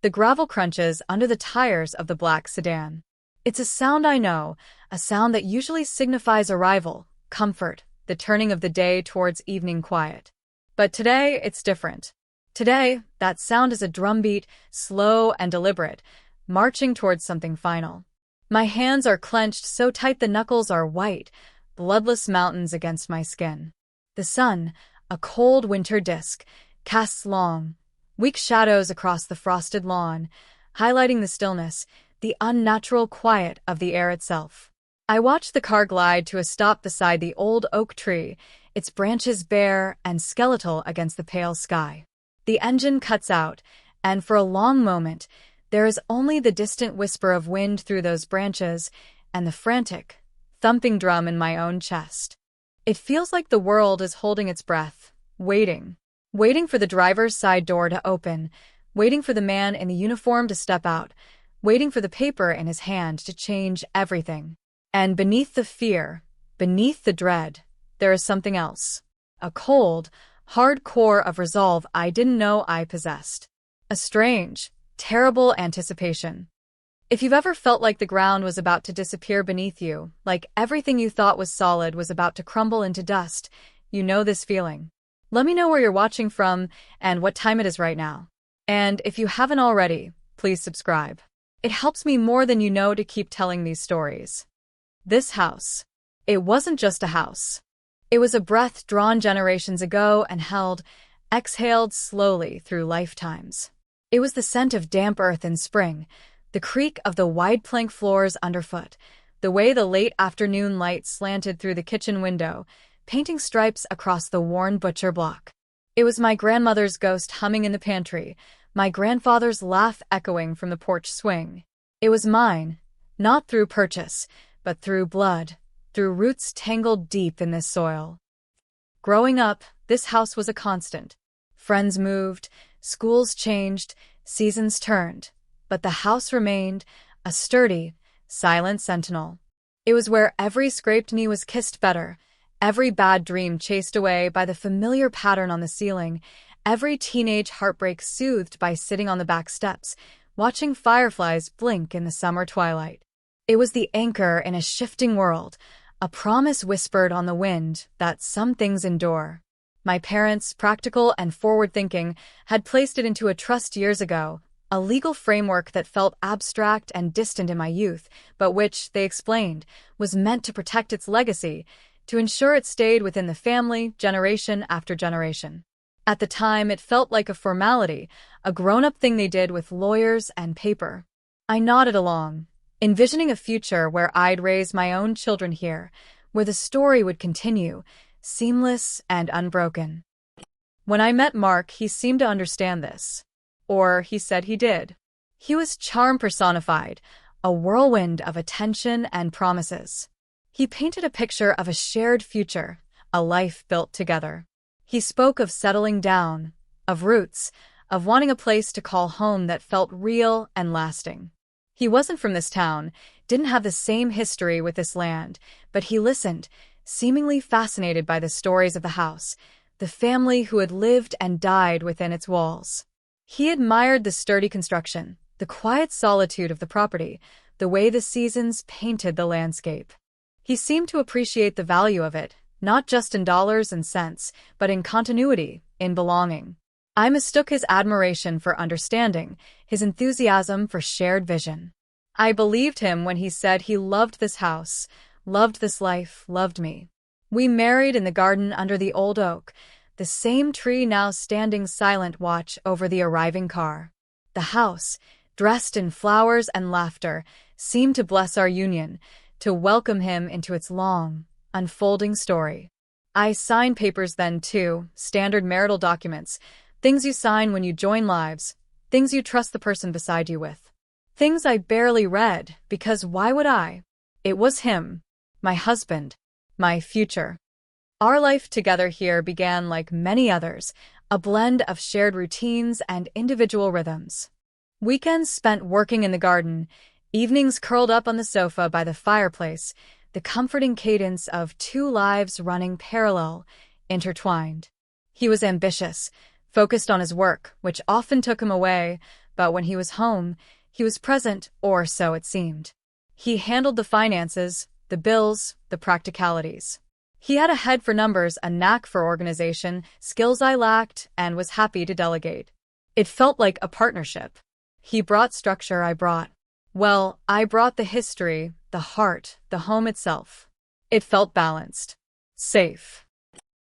The gravel crunches under the tires of the black sedan. It's a sound I know, a sound that usually signifies arrival, comfort, the turning of the day towards evening quiet. But today, it's different. Today, that sound is a drumbeat, slow and deliberate, marching towards something final. My hands are clenched so tight the knuckles are white, bloodless mountains against my skin. The sun, a cold winter disk, casts long, weak shadows across the frosted lawn, highlighting the stillness, the unnatural quiet of the air itself. I watch the car glide to a stop beside the old oak tree, its branches bare and skeletal against the pale sky. The engine cuts out, and for a long moment, there is only the distant whisper of wind through those branches and the frantic, thumping drum in my own chest. It feels like the world is holding its breath, waiting for the driver's side door to open, waiting for the man in the uniform to step out, waiting for the paper in his hand to change everything. And beneath the fear, beneath the dread, there is something else. A cold, hard core of resolve I didn't know I possessed. A strange, terrible anticipation. If you've ever felt like the ground was about to disappear beneath you, like everything you thought was solid was about to crumble into dust, you know this feeling. Let me know where you're watching from and what time it is right now. And if you haven't already, please subscribe. It helps me more than you know to keep telling these stories. This house. It wasn't just a house. It was a breath drawn generations ago and exhaled slowly through lifetimes. It was the scent of damp earth in spring, the creak of the wide plank floors underfoot, the way the late afternoon light slanted through the kitchen window, painting stripes across the worn butcher block. It was my grandmother's ghost humming in the pantry, my grandfather's laugh echoing from the porch swing. It was mine, not through purchase, but through blood, through roots tangled deep in this soil. Growing up, this house was a constant. Friends moved, schools changed, seasons turned, but the house remained, a sturdy, silent sentinel. It was where every scraped knee was kissed better, every bad dream chased away by the familiar pattern on the ceiling, every teenage heartbreak soothed by sitting on the back steps, watching fireflies blink in the summer twilight. It was the anchor in a shifting world, a promise whispered on the wind that some things endure. My parents, practical and forward-thinking, had placed it into a trust years ago, a legal framework that felt abstract and distant in my youth, but which, they explained, was meant to protect its legacy, to ensure it stayed within the family, generation after generation. At the time, it felt like a formality, a grown-up thing they did with lawyers and paper. I nodded along, envisioning a future where I'd raise my own children here, where the story would continue, seamless and unbroken. When I met Mark, he seemed to understand this. Or he said he did. He was charm personified, a whirlwind of attention and promises. He painted a picture of a shared future, a life built together. He spoke of settling down, of roots, of wanting a place to call home that felt real and lasting. He wasn't from this town, didn't have the same history with this land, but he listened, seemingly fascinated by the stories of the house, the family who had lived and died within its walls. He admired the sturdy construction, the quiet solitude of the property, the way the seasons painted the landscape. He seemed to appreciate the value of it, not just in dollars and cents, but in continuity, in belonging. I mistook his admiration for understanding, his enthusiasm for shared vision. I believed him when he said he loved this house, loved this life, loved me. We married in the garden under the old oak, the same tree now standing silent watch over the arriving car. The house, dressed in flowers and laughter, seemed to bless our union, to welcome him into its long, unfolding story. I signed papers then too, standard marital documents, things you sign when you join lives, things you trust the person beside you with. Things I barely read, because why would I? It was him, my husband, my future. Our life together here began like many others, a blend of shared routines and individual rhythms. Weekends spent working in the garden, evenings curled up on the sofa by the fireplace, the comforting cadence of two lives running parallel, intertwined. He was ambitious, focused on his work, which often took him away, but when he was home, he was present, or so it seemed. He handled the finances, the bills, the practicalities. He had a head for numbers, a knack for organization, skills I lacked, and was happy to delegate. It felt like a partnership. He brought structure, I brought the history, the heart, the home itself. It felt balanced. Safe.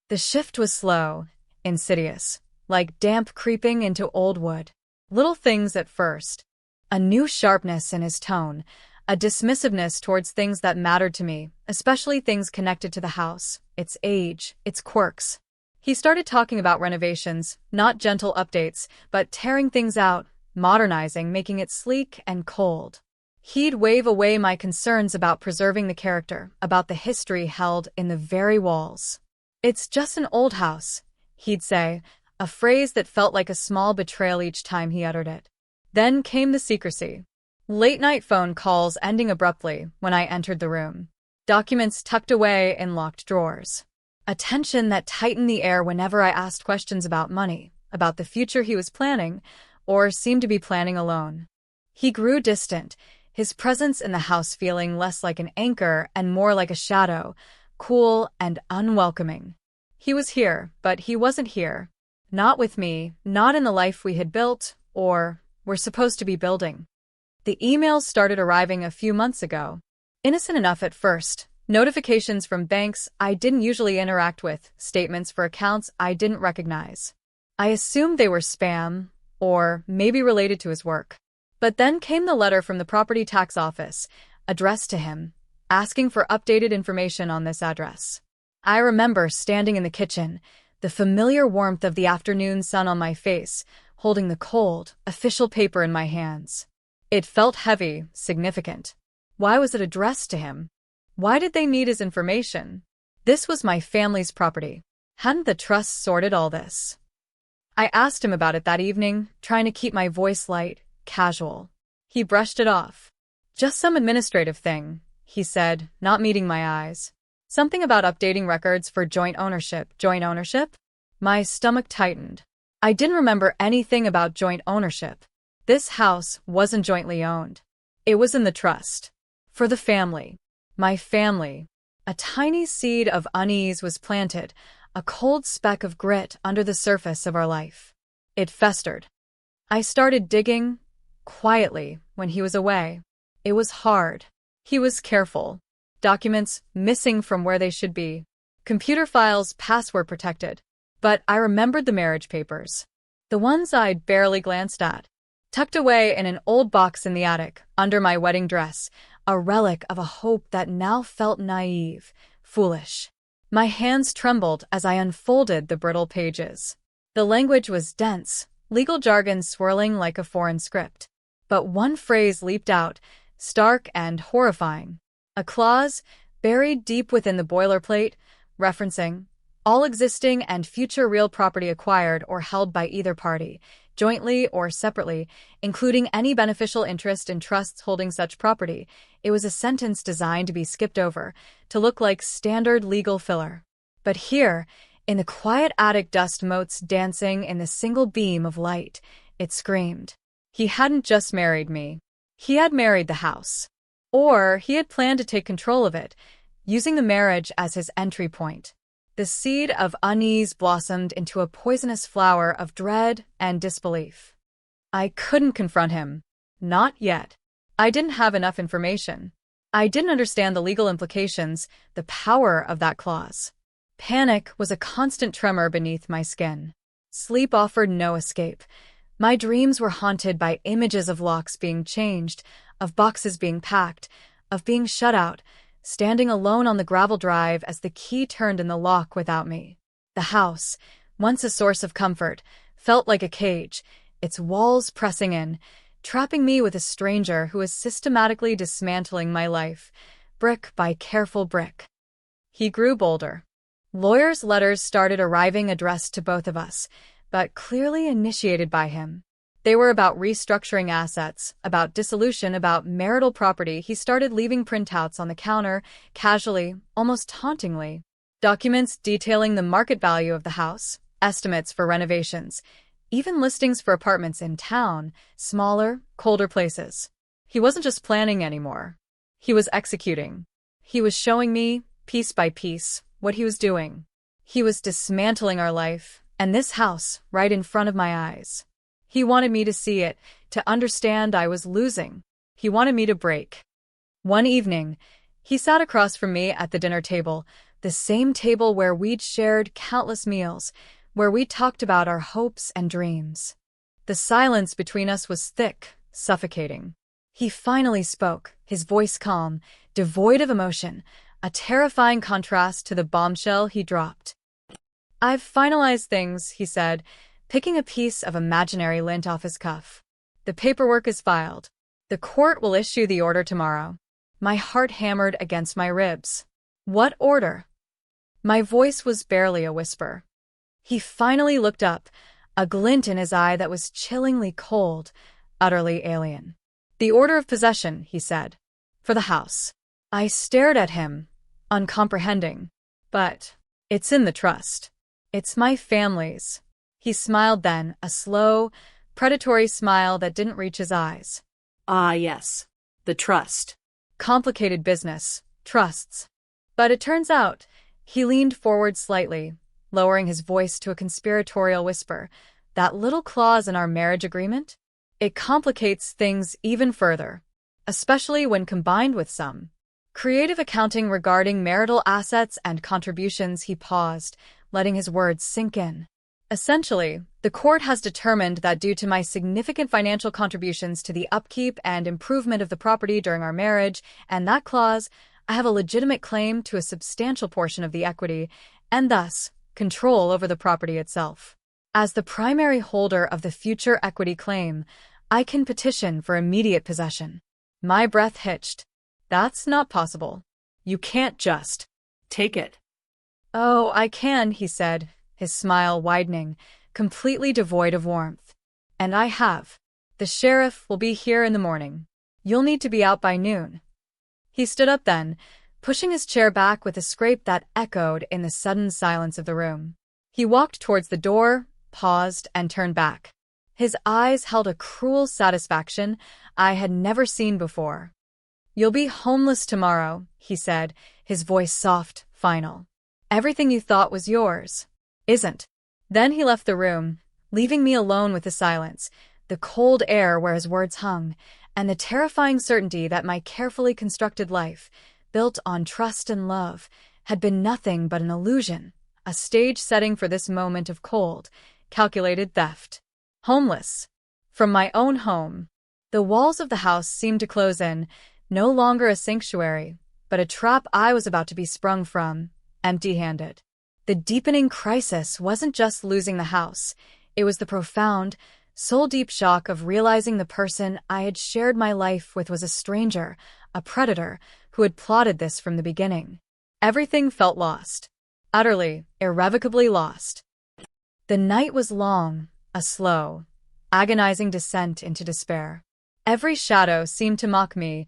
The shift was slow, insidious, like damp creeping into old wood. Little things at first. A new sharpness in his tone, a dismissiveness towards things that mattered to me, especially things connected to the house, its age, its quirks. He started talking about renovations, not gentle updates, but tearing things out, modernizing, making it sleek and cold. He'd wave away my concerns about preserving the character, about the history held in the very walls. "It's just an old house," he'd say, a phrase that felt like a small betrayal each time he uttered it. Then came the secrecy. Late-night phone calls ending abruptly when I entered the room. Documents tucked away in locked drawers. A tension that tightened the air whenever I asked questions about money, about the future he was planning, or seemed to be planning alone. He grew distant, his presence in the house feeling less like an anchor and more like a shadow, cool and unwelcoming. He was here, but he wasn't here. Not with me, not in the life we had built, or were supposed to be building. The emails started arriving a few months ago. Innocent enough at first. Notifications from banks I didn't usually interact with, statements for accounts I didn't recognize. I assumed they were spam, or maybe related to his work. But then came the letter from the property tax office, addressed to him, asking for updated information on this address. I remember standing in the kitchen, the familiar warmth of the afternoon sun on my face, holding the cold, official paper in my hands. It felt heavy, significant. Why was it addressed to him? Why did they need his information? This was my family's property. Hadn't the trust sorted all this? I asked him about it that evening, trying to keep my voice light, casual. He brushed it off. "Just some administrative thing," he said, not meeting my eyes. "Something about updating records for joint ownership." Joint ownership? My stomach tightened. I didn't remember anything about joint ownership. This house wasn't jointly owned. It was in the trust. For the family. My family. A tiny seed of unease was planted, a cold speck of grit under the surface of our life. It festered. I started digging, quietly, when he was away. It was hard. He was careful. Documents missing from where they should be. Computer files password protected. But I remembered the marriage papers. The ones I'd barely glanced at. Tucked away in an old box in the attic, under my wedding dress, a relic of a hope that now felt naive, foolish. My hands trembled as I unfolded the brittle pages. The language was dense, legal jargon swirling like a foreign script. But one phrase leaped out, stark and horrifying. A clause, buried deep within the boilerplate, referencing all existing and future real property acquired or held by either party, jointly or separately, including any beneficial interest in trusts holding such property. It was a sentence designed to be skipped over, to look like standard legal filler. But here, in the quiet attic dust motes dancing in the single beam of light, it screamed. He hadn't just married me. He had married the house. Or he had planned to take control of it, using the marriage as his entry point. The seed of unease blossomed into a poisonous flower of dread and disbelief. I couldn't confront him. Not yet. I didn't have enough information. I didn't understand the legal implications, the power of that clause. Panic was a constant tremor beneath my skin. Sleep offered no escape. My dreams were haunted by images of locks being changed, of boxes being packed, of being shut out, standing alone on the gravel drive as the key turned in the lock without me. The house, once a source of comfort, felt like a cage, its walls pressing in, trapping me with a stranger who was systematically dismantling my life, brick by careful brick. He grew bolder. Lawyers' letters started arriving addressed to both of us, but clearly initiated by him. They were about restructuring assets, about dissolution, about marital property. He started leaving printouts on the counter, casually, almost tauntingly. Documents detailing the market value of the house, estimates for renovations, even listings for apartments in town, smaller, colder places. He wasn't just planning anymore. He was executing. He was showing me, piece by piece, what he was doing. He was dismantling our life, and this house, right in front of my eyes. He wanted me to see it, to understand I was losing. He wanted me to break. One evening, he sat across from me at the dinner table, the same table where we'd shared countless meals, where we talked about our hopes and dreams. The silence between us was thick, suffocating. He finally spoke, his voice calm, devoid of emotion, a terrifying contrast to the bombshell he dropped. "I've finalized things," he said, picking a piece of imaginary lint off his cuff. "The paperwork is filed. The court will issue the order tomorrow." My heart hammered against my ribs. "What order?" My voice was barely a whisper. He finally looked up, a glint in his eye that was chillingly cold, utterly alien. "The order of possession," he said. "For the house." I stared at him, uncomprehending. "But it's in the trust. It's my family's." He smiled then, a slow, predatory smile that didn't reach his eyes. "Ah, yes. The trust. Complicated business. Trusts." But it turns out, he leaned forward slightly, lowering his voice to a conspiratorial whisper, "that little clause in our marriage agreement? It complicates things even further, especially when combined with some creative accounting regarding marital assets and contributions." He paused, letting his words sink in. "Essentially, the court has determined that due to my significant financial contributions to the upkeep and improvement of the property during our marriage, and that clause, I have a legitimate claim to a substantial portion of the equity, and thus, control over the property itself. As the primary holder of the future equity claim, I can petition for immediate possession." My breath hitched. "That's not possible. You can't just take it." "Oh, I can," he said, his smile widening, completely devoid of warmth. "And I have. The sheriff will be here in the morning. You'll need to be out by noon." He stood up then, pushing his chair back with a scrape that echoed in the sudden silence of the room. He walked towards the door, paused, and turned back. His eyes held a cruel satisfaction I had never seen before. "You'll be homeless tomorrow," he said, his voice soft, final. "Everything you thought was yours isn't." Then he left the room, leaving me alone with the silence, the cold air where his words hung, and the terrifying certainty that my carefully constructed life, built on trust and love, had been nothing but an illusion, a stage setting for this moment of cold, calculated theft. Homeless. From my own home. The walls of the house seemed to close in, no longer a sanctuary, but a trap I was about to be sprung from, empty-handed. The deepening crisis wasn't just losing the house, it was the profound, soul-deep shock of realizing the person I had shared my life with was a stranger, a predator, who had plotted this from the beginning. Everything felt lost. Utterly, irrevocably lost. The night was long, a slow, agonizing descent into despair. Every shadow seemed to mock me,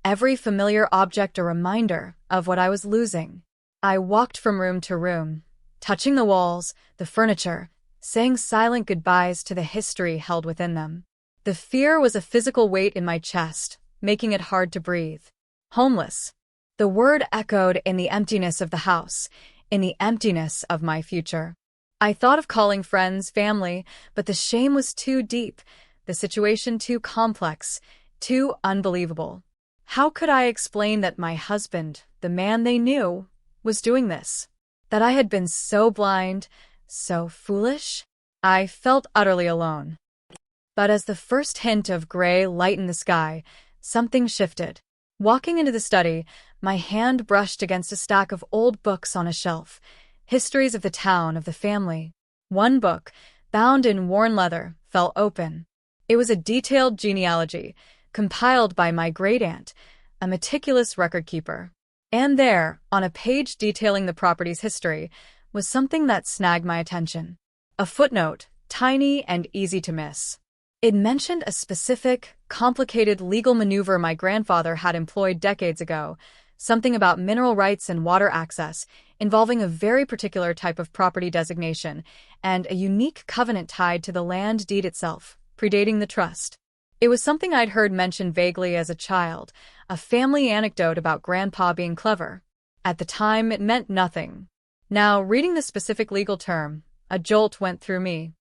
every familiar object a reminder of what I was losing. I walked from room to room, touching the walls, the furniture, saying silent goodbyes to the history held within them. The fear was a physical weight in my chest, making it hard to breathe. Homeless. The word echoed in the emptiness of the house, in the emptiness of my future. I thought of calling friends, family, but the shame was too deep, the situation too complex, too unbelievable. How could I explain that my husband, the man they knew, was doing this? That I had been so blind, so foolish? I felt utterly alone. But as the first hint of gray lightened the sky, something shifted. Walking into the study, my hand brushed against a stack of old books on a shelf, histories of the town, of the family. One book, bound in worn leather, fell open. It was a detailed genealogy, compiled by my great-aunt, a meticulous record-keeper. And there, on a page detailing the property's history, was something that snagged my attention. A footnote, tiny and easy to miss. It mentioned a specific, complicated legal maneuver my grandfather had employed decades ago, something about mineral rights and water access, involving a very particular type of property designation, and a unique covenant tied to the land deed itself, predating the trust. It was something I'd heard mentioned vaguely as a child, a family anecdote about Grandpa being clever. At the time, it meant nothing. Now, reading the specific legal term, a jolt went through me.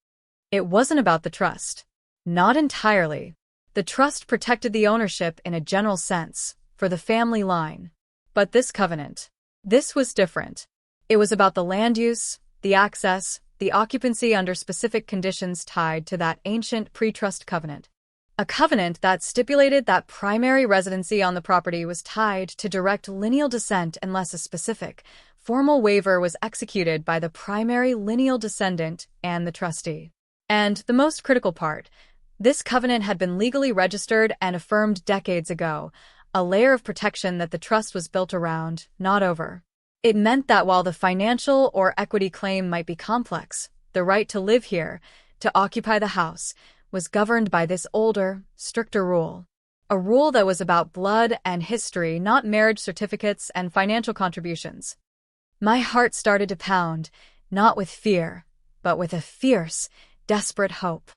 It wasn't about the trust. Not entirely. The trust protected the ownership in a general sense, for the family line. But this covenant, this was different. It was about the land use, the access, the occupancy under specific conditions tied to that ancient pre-trust covenant. A covenant that stipulated that primary residency on the property was tied to direct lineal descent unless a specific, formal waiver was executed by the primary lineal descendant and the trustee. And the most critical part, this covenant had been legally registered and affirmed decades ago, a layer of protection that the trust was built around, not over. It meant that while the financial or equity claim might be complex, the right to live here, to occupy the house, was governed by this older, stricter rule. A rule that was about blood and history, not marriage certificates and financial contributions. My heart started to pound, not with fear, but with a fierce, desperate hope.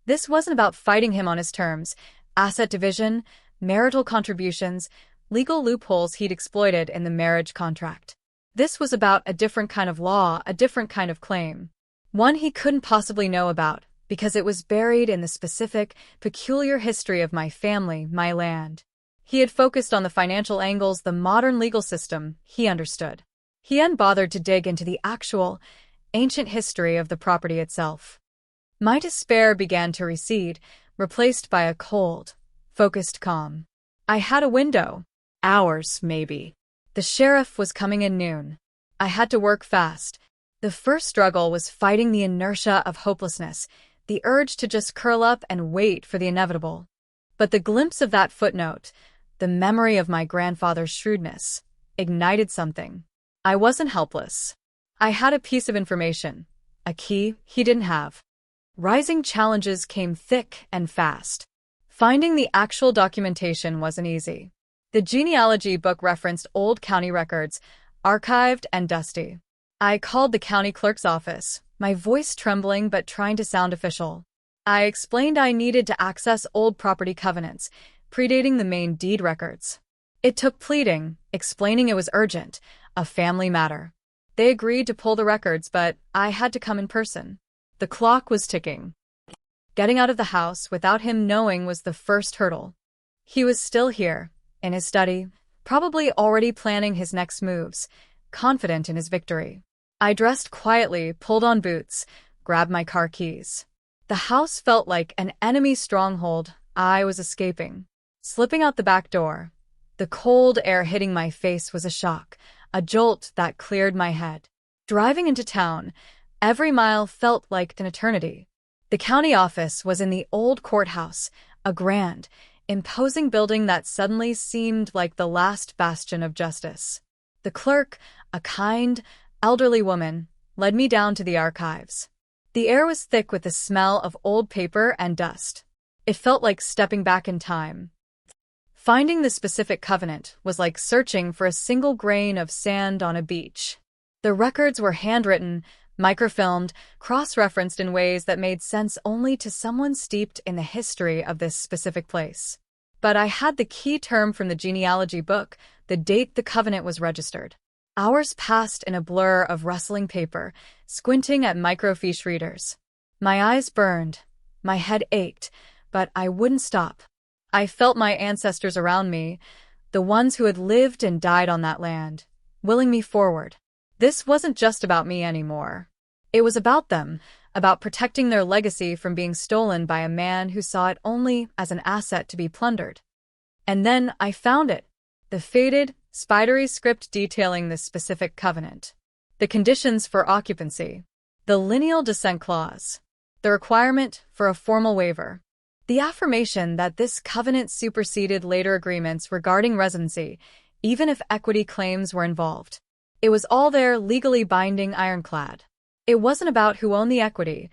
This wasn't about fighting him on his terms, asset division, marital contributions, legal loopholes he'd exploited in the marriage contract. This was about a different kind of law, a different kind of claim. One he couldn't possibly know about, because it was buried in the specific, peculiar history of my family, my land. He had focused on the financial angles, the modern legal system he understood. He hadn't bothered to dig into the actual, ancient history of the property itself. My despair began to recede, replaced by a cold, focused calm. I had a window. Hours, maybe. The sheriff was coming in noon. I had to work fast. The first struggle was fighting the inertia of hopelessness, the urge to just curl up and wait for the inevitable. But the glimpse of that footnote, the memory of my grandfather's shrewdness, ignited something. I wasn't helpless. I had a piece of information, a key he didn't have. Rising challenges came thick and fast. Finding the actual documentation wasn't easy. The genealogy book referenced old county records, archived and dusty. I called the county clerk's office, my voice trembling but trying to sound official. I explained I needed to access old property covenants, predating the main deed records. It took pleading, explaining it was urgent, a family matter. They agreed to pull the records, but I had to come in person. The clock was ticking. Getting out of the house without him knowing was the first hurdle. He was still here, in his study, probably already planning his next moves, confident in his victory. I dressed quietly, pulled on boots, grabbed my car keys. The house felt like an enemy stronghold I was escaping. Slipping out the back door, the cold air hitting my face was a shock, a jolt that cleared my head. Driving into town, every mile felt like an eternity. The county office was in the old courthouse, a grand, imposing building that suddenly seemed like the last bastion of justice. The clerk, a kind, elderly woman, led me down to the archives. The air was thick with the smell of old paper and dust. It felt like stepping back in time. Finding the specific covenant was like searching for a single grain of sand on a beach. The records were handwritten, microfilmed, cross-referenced in ways that made sense only to someone steeped in the history of this specific place. But I had the key term from the genealogy book, the date the covenant was registered. Hours passed in a blur of rustling paper, squinting at microfiche readers. My eyes burned, my head ached, but I wouldn't stop. I felt my ancestors around me, the ones who had lived and died on that land, willing me forward. This wasn't just about me anymore. It was about them, about protecting their legacy from being stolen by a man who saw it only as an asset to be plundered. And then I found it, the faded, spidery script detailing this specific covenant. The conditions for occupancy. The lineal descent clause. The requirement for a formal waiver. The affirmation that this covenant superseded later agreements regarding residency, even if equity claims were involved. It was all there, legally binding, ironclad. It wasn't about who owned the equity.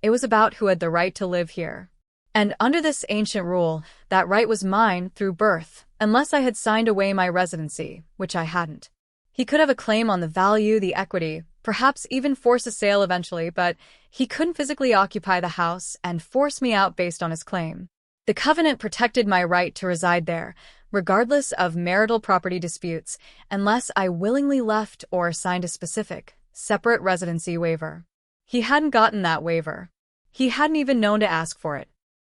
It was about who had the right to live here. And under this ancient rule, that right was mine through birth, unless I had signed away my residency, which I hadn't. He could have a claim on the value, the equity, perhaps even force a sale eventually, but he couldn't physically occupy the house and force me out based on his claim. The covenant protected my right to reside there, regardless of marital property disputes, unless I willingly left or signed a specific, separate residency waiver. He hadn't gotten that waiver. He hadn't even known to ask for it.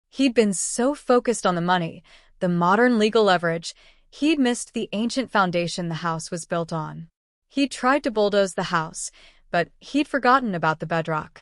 He'd been so focused on the money, the modern legal leverage, he'd missed the ancient foundation the house was built on. He'd tried to bulldoze the house, but he'd forgotten about the bedrock.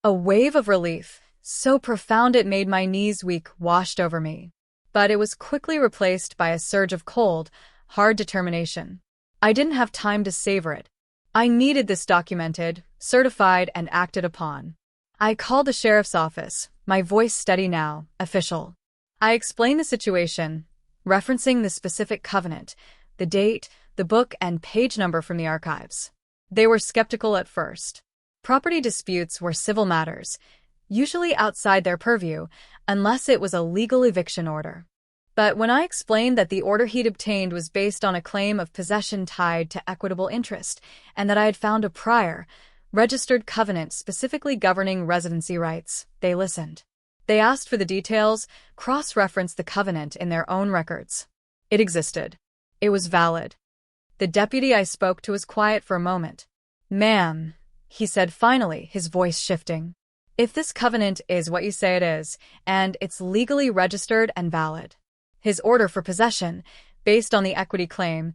A wave of relief, so profound it made my knees weak, washed over me. But it was quickly replaced by a surge of cold, hard determination. I didn't have time to savor it. I needed this documented, certified, and acted upon. I called the sheriff's office, my voice steady now, official. I explained the situation, referencing the specific covenant, the date, the book, and page number from the archives. They were skeptical at first. Property disputes were civil matters, usually outside their purview, unless it was a legal eviction order. But when I explained that the order he'd obtained was based on a claim of possession tied to equitable interest, and that I had found a prior, registered covenant specifically governing residency rights, they listened. They asked for the details, cross-referenced the covenant in their own records. It existed. It was valid. The deputy I spoke to was quiet for a moment. "Ma'am," he said finally, his voice shifting. "If this covenant is what you say it is, and it's legally registered and valid, his order for possession, based on the equity claim,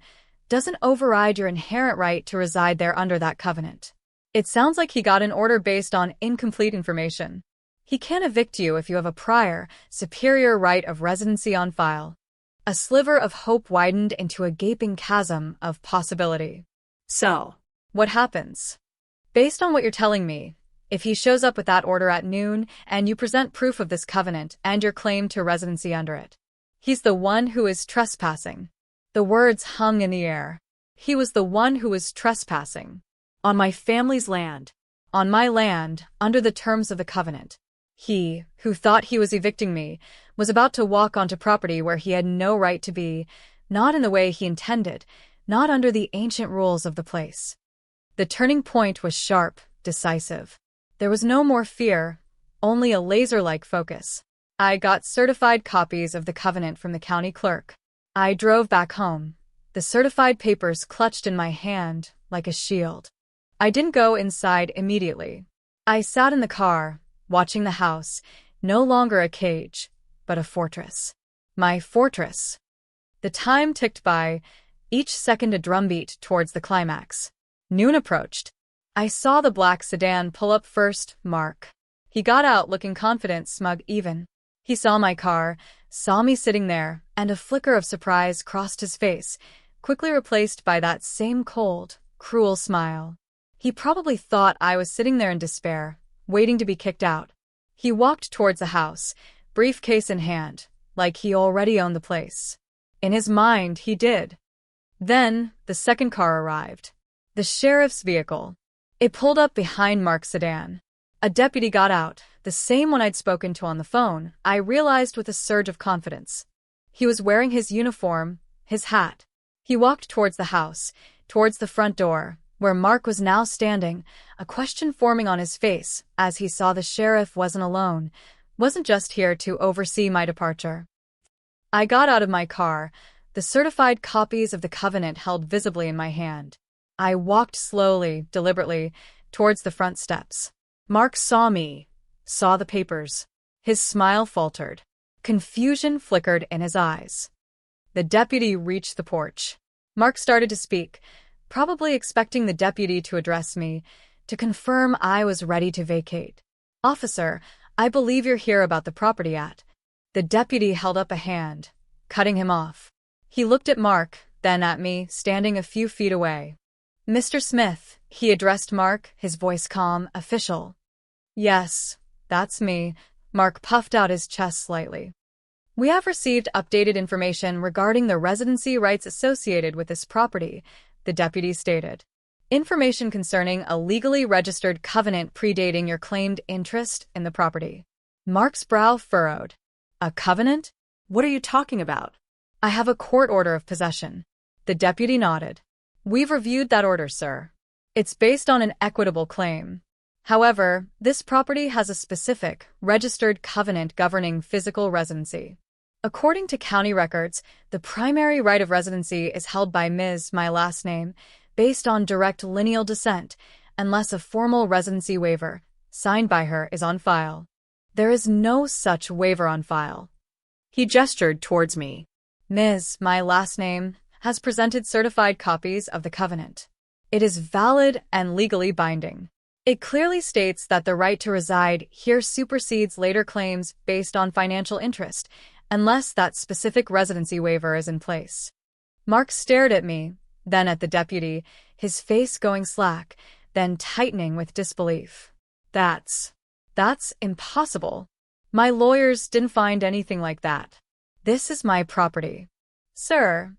doesn't override your inherent right to reside there under that covenant. It sounds like he got an order based on incomplete information. He can't evict you if you have a prior, superior right of residency on file." A sliver of hope widened into a gaping chasm of possibility. "So, what happens? Based on what you're telling me, if he shows up with that order at noon and you present proof of this covenant and your claim to residency under it, he's the one who is trespassing." The words hung in the air. He was the one who was trespassing. On my family's land. On my land, under the terms of the covenant. He, who thought he was evicting me, was about to walk onto property where he had no right to be, not in the way he intended, not under the ancient rules of the place. The turning point was sharp, decisive. There was no more fear, only a laser-like focus. I got certified copies of the covenant from the county clerk. I drove back home, the certified papers clutched in my hand like a shield. I didn't go inside immediately. I sat in the car, watching the house, no longer a cage, but a fortress. My fortress. The time ticked by, each second a drumbeat towards the climax. Noon approached. I saw the black sedan pull up first, Mark. He got out looking confident, smug even. He saw my car, saw me sitting there, and a flicker of surprise crossed his face, quickly replaced by that same cold, cruel smile. He probably thought I was sitting there in despair, waiting to be kicked out. He walked towards the house, briefcase in hand, like he already owned the place. In his mind, he did. Then, the second car arrived. The sheriff's vehicle. It pulled up behind Mark's sedan. A deputy got out, the same one I'd spoken to on the phone, I realized with a surge of confidence. He was wearing his uniform, his hat. He walked towards the house, towards the front door, where Mark was now standing, a question forming on his face as he saw the sheriff wasn't alone, wasn't just here to oversee my departure. I got out of my car, the certified copies of the covenant held visibly in my hand. I walked slowly, deliberately, towards the front steps. Mark saw me, saw the papers. His smile faltered. Confusion flickered in his eyes. The deputy reached the porch. Mark started to speak, probably expecting the deputy to address me, to confirm I was ready to vacate. "Officer, I believe you're here about the property at." The deputy held up a hand, cutting him off. He looked at Mark, then at me, standing a few feet away. "Mr. Smith," he addressed Mark, his voice calm, official. "Yes, that's me." Mark puffed out his chest slightly. "We have received updated information regarding the residency rights associated with this property," the deputy stated. "Information concerning a legally registered covenant predating your claimed interest in the property." Mark's brow furrowed. "A covenant? What are you talking about?" I have a court order of possession. The deputy nodded. We've reviewed that order, sir. It's based on an equitable claim. However, this property has a specific, registered covenant governing physical residency. According to county records, the primary right of residency is held by Ms. My last name, based on direct lineal descent, unless a formal residency waiver, signed by her, is on file. There is no such waiver on file. He gestured towards me. Ms. My last name has presented certified copies of the covenant. It is valid and legally binding. It clearly states that the right to reside here supersedes later claims based on financial interest, unless that specific residency waiver is in place. Mark stared at me, then at the deputy, his face going slack, then tightening with disbelief. That's impossible. My lawyers didn't find anything like that. This is my property. Sir,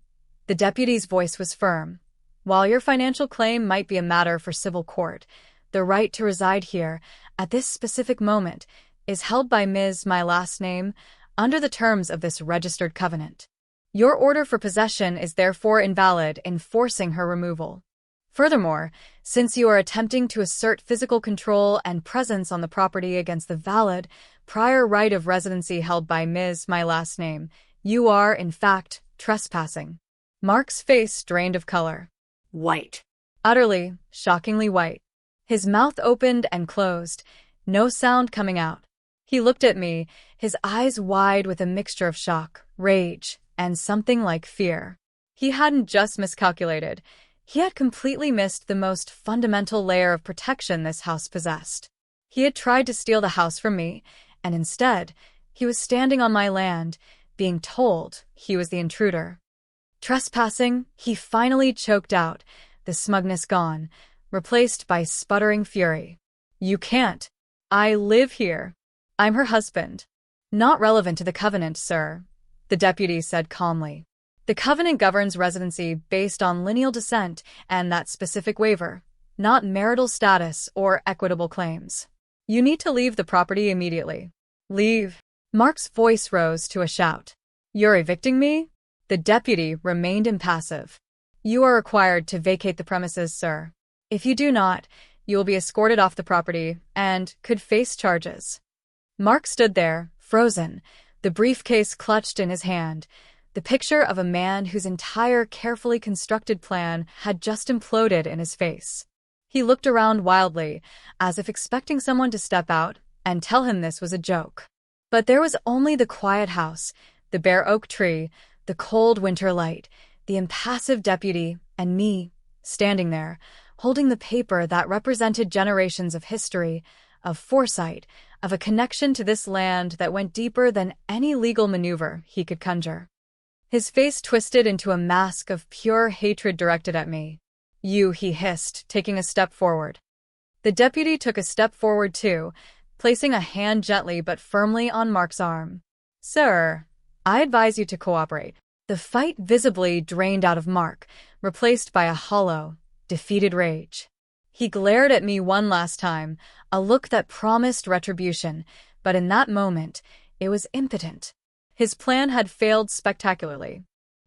the deputy's voice was firm. While your financial claim might be a matter for civil court, the right to reside here, at this specific moment, is held by Ms. My last name, under the terms of this registered covenant. Your order for possession is therefore invalid, enforcing her removal. Furthermore, since you are attempting to assert physical control and presence on the property against the valid, prior right of residency held by Ms. My last name, you are, in fact, trespassing. Mark's face drained of color. White. Utterly, shockingly white. His mouth opened and closed, no sound coming out. He looked at me, his eyes wide with a mixture of shock, rage, and something like fear. He hadn't just miscalculated. He had completely missed the most fundamental layer of protection this house possessed. He had tried to steal the house from me, and instead, he was standing on my land, being told he was the intruder. Trespassing, he finally choked out, the smugness gone, replaced by sputtering fury. You can't. I live here. I'm her husband. Not relevant to the covenant, sir, the deputy said calmly. The covenant governs residency based on lineal descent and that specific waiver, not marital status or equitable claims. You need to leave the property immediately. Leave. Mark's voice rose to a shout. You're evicting me? The deputy remained impassive. You are required to vacate the premises, sir. If you do not, you will be escorted off the property and could face charges. Mark stood there, frozen, the briefcase clutched in his hand, the picture of a man whose entire carefully constructed plan had just imploded in his face. He looked around wildly, as if expecting someone to step out and tell him this was a joke. But there was only the quiet house, the bare oak tree, the cold winter light, the impassive deputy, and me, standing there, holding the paper that represented generations of history, of foresight, of a connection to this land that went deeper than any legal maneuver he could conjure. His face twisted into a mask of pure hatred directed at me. You, he hissed, taking a step forward. The deputy took a step forward too, placing a hand gently but firmly on Mark's arm. Sir, I advise you to cooperate. The fight visibly drained out of Mark, replaced by a hollow, defeated rage. He glared at me one last time, a look that promised retribution, but in that moment, it was impotent. His plan had failed spectacularly.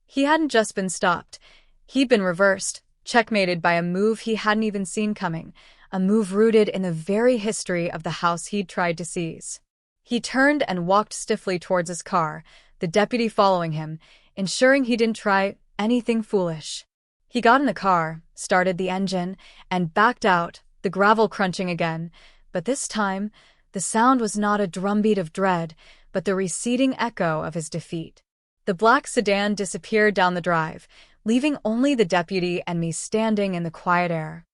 He hadn't just been stopped. He'd been reversed, checkmated by a move he hadn't even seen coming, a move rooted in the very history of the house he'd tried to seize. He turned and walked stiffly towards his car, the deputy following him, ensuring he didn't try anything foolish. He got in the car, started the engine, and backed out, the gravel crunching again, but this time, the sound was not a drumbeat of dread, but the receding echo of his defeat. The black sedan disappeared down the drive, leaving only the deputy and me standing in the quiet air.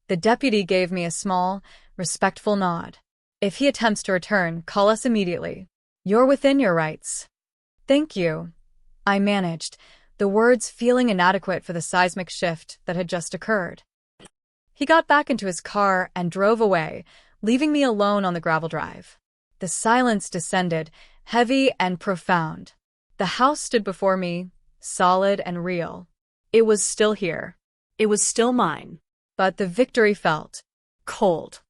The deputy gave me a small, respectful nod. If he attempts to return, call us immediately. You're within your rights. Thank you, I managed, the words feeling inadequate for the seismic shift that had just occurred. He got back into his car and drove away, leaving me alone on the gravel drive. The silence descended, heavy and profound. The house stood before me, solid and real. It was still here. It was still mine. But the victory felt cold.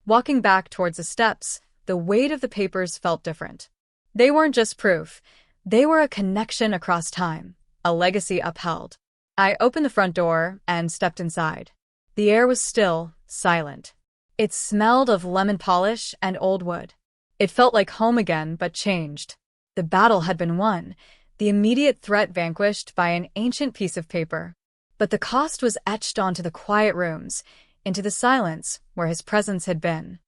Walking back towards the steps, the weight of the papers felt different. They weren't just proof. They were a connection across time, a legacy upheld. I opened the front door and stepped inside. The air was still, silent. It smelled of lemon polish and old wood. It felt like home again, but changed. The battle had been won, the immediate threat vanquished by an ancient piece of paper. But the cost was etched onto the quiet rooms, into the silence where his presence had been.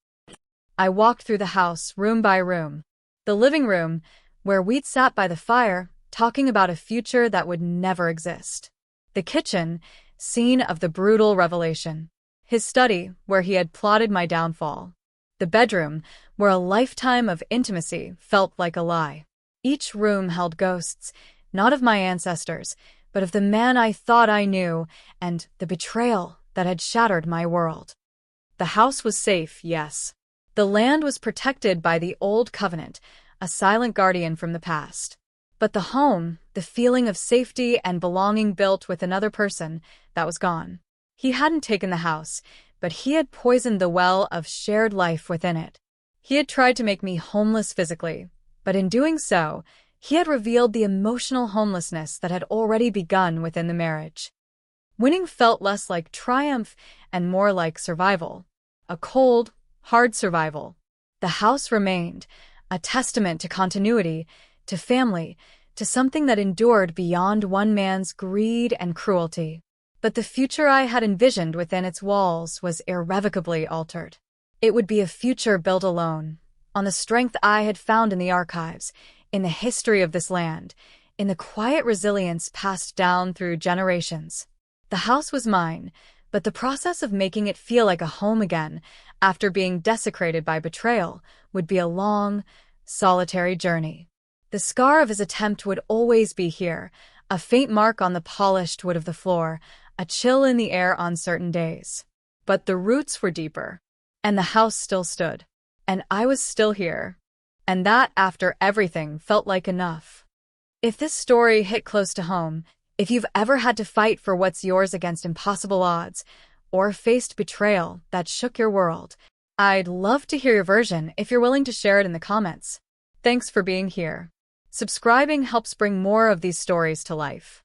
I walked through the house, room by room. The living room, where we'd sat by the fire, talking about a future that would never exist. The kitchen, scene of the brutal revelation. His study, where he had plotted my downfall. The bedroom, where a lifetime of intimacy felt like a lie. Each room held ghosts, not of my ancestors, but of the man I thought I knew, and the betrayal that had shattered my world. The house was safe, yes. The land was protected by the old covenant, a silent guardian from the past. But the home, the feeling of safety and belonging built with another person, that was gone. He hadn't taken the house, but he had poisoned the well of shared life within it. He had tried to make me homeless physically, but in doing so, he had revealed the emotional homelessness that had already begun within the marriage. Winning felt less like triumph and more like survival. A cold, hard survival. The house remained, a testament to continuity, to family, to something that endured beyond one man's greed and cruelty. But the future I had envisioned within its walls was irrevocably altered. It would be a future built alone, on the strength I had found in the archives, in the history of this land, in the quiet resilience passed down through generations. The house was mine, but the process of making it feel like a home again, after being desecrated by betrayal, would be a long, solitary journey. The scar of his attempt would always be here, a faint mark on the polished wood of the floor, a chill in the air on certain days. But the roots were deeper, and the house still stood, and I was still here, and that, after everything, felt like enough. If this story hit close to home, if you've ever had to fight for what's yours against impossible odds, or faced betrayal that shook your world, I'd love to hear your version if you're willing to share it in the comments. Thanks for being here. Subscribing helps bring more of these stories to life.